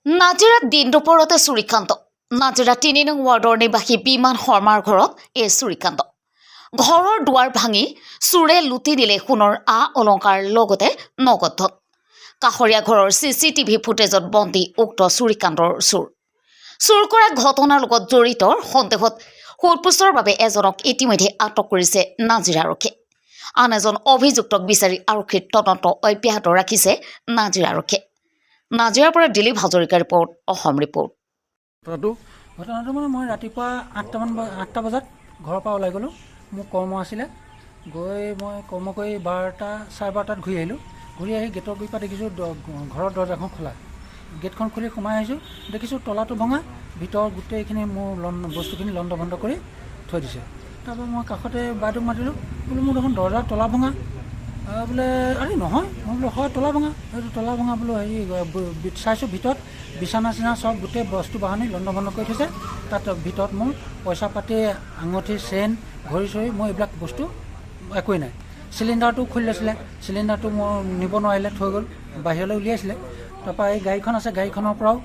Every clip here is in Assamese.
নাজিৰাত দিন দুপৰতে চুৰিকাণ্ড। নাজিৰা ৩ নং ৱাৰ্ডৰ নিবাসী বিমান শৰ্মাৰ ঘৰত এই চুৰিকাণ্ড। ঘৰৰ দুৱাৰ ভাঙি চোৰে লুটি দিলে সোণৰ অলংকাৰ লগতে নগদ ধন। কাষৰীয়া ঘৰৰ CCTV ফুটেজত বন্দী উক্ত চুৰিকাণ্ডৰ চুৰ কৰা ঘটনাৰ লগত জড়িত সন্দেহত সোধপোছৰ বাবে এজনক ইতিমধ্যে আটক কৰিছে নাজিৰা আৰক্ষীয়ে। আন এজন অভিযুক্তক বিচাৰি আৰক্ষীৰ তদন্ত অব্যাহত ৰাখিছে নাজিৰা আৰক্ষীয়ে। নাজিৰাৰ পৰা দিলীপ হাজৰিকাৰ ৰিপৰ্ট, অসম ৰিপৰ্ট। ঘটনাটো মানে মই ৰাতিপুৱা 8টা বজাত ঘৰৰ পৰা ওলাই গ'লোঁ। মোৰ কৰ্ম আছিলে, গৈ মই কৰ্ম কৰি 12টা চাৰে 12টাত ঘূৰি আহিলোঁ। ঘূৰি আহি গেটৰ গুৰি পৰা দেখিছোঁ ঘৰৰ দৰ্জাখন খোলা। গেটখন খুলি সোমাই আহিছোঁ, দেখিছোঁ তলাটো ভঙা, ভিতৰত গোটেইখিনি মোৰ বস্তুখিনি লণ্ড ভণ্ড কৰি থৈ দিছে। তাৰপৰা মই কাষতে বাইদেউক মাতিলোঁ, বোলো মোৰ দেখোন দৰ্জাৰ তলা ভঙা। বোলে আৰে নহয়, মই বোলো হয় তলা ভঙা, সেইটো তলা ভঙা বোলো হেৰি চাইছোঁ ভিতৰত বিচনা চিচনা চব গোটেই বস্তু বাহানি লণ্ড ভণ্ড কৰি থৈছে। তাত ভিতৰত মোৰ পইচা পাতি, আঙুঠি, চেইন, ঘড়ী চৰি, মোৰ এইবিলাক বস্তু একোৱেই নাই। চিলিণ্ডাৰটো খুলি লৈছিলে, চিলিণ্ডাৰটো মোৰ নিব নোৱাৰিলে, থৈ গ'ল, বাহিৰলৈ উলিয়াইছিলে। তাৰপৰা এই গাড়ীখন আছে, গাড়ীখনৰ পৰাও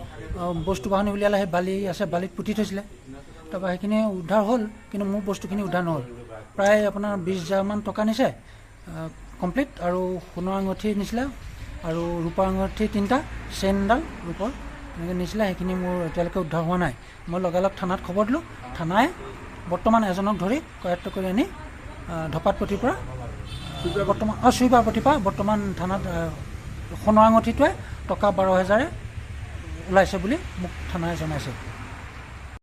বস্তু বাহানি উলিয়ালে, সেই বালি আছে, বালিত পুতি থৈছিলে। তাৰপৰা সেইখিনি উদ্ধাৰ হ'ল, কিন্তু মোৰ বস্তুখিনি উদ্ধাৰ নহ'ল। প্ৰায় আপোনাৰ 20,000মান টকা নিছে কমপ্লিট, আৰু সোণৰ আঙুঠি নিছিলে, আৰু ৰূপাৰ আঙুঠি 3টা, চেইন এডাল ৰূপৰ এনেকৈ নিছিলে। সেইখিনি মোৰ এতিয়ালৈকে উদ্ধাৰ হোৱা নাই। মই লগালগ থানাত খবৰ দিলোঁ। থানাই বৰ্তমান এজনক ধৰি কৰায়ত্ব কৰি আনি ধপাতপতিৰ পৰা বৰ্তমান চুইপাৰপতিৰ পৰা বৰ্তমান থানাত সোণৰ আঙুঠিটোৱে টকা 12,000 ওলাইছে বুলি মোক থানাই জনাইছে।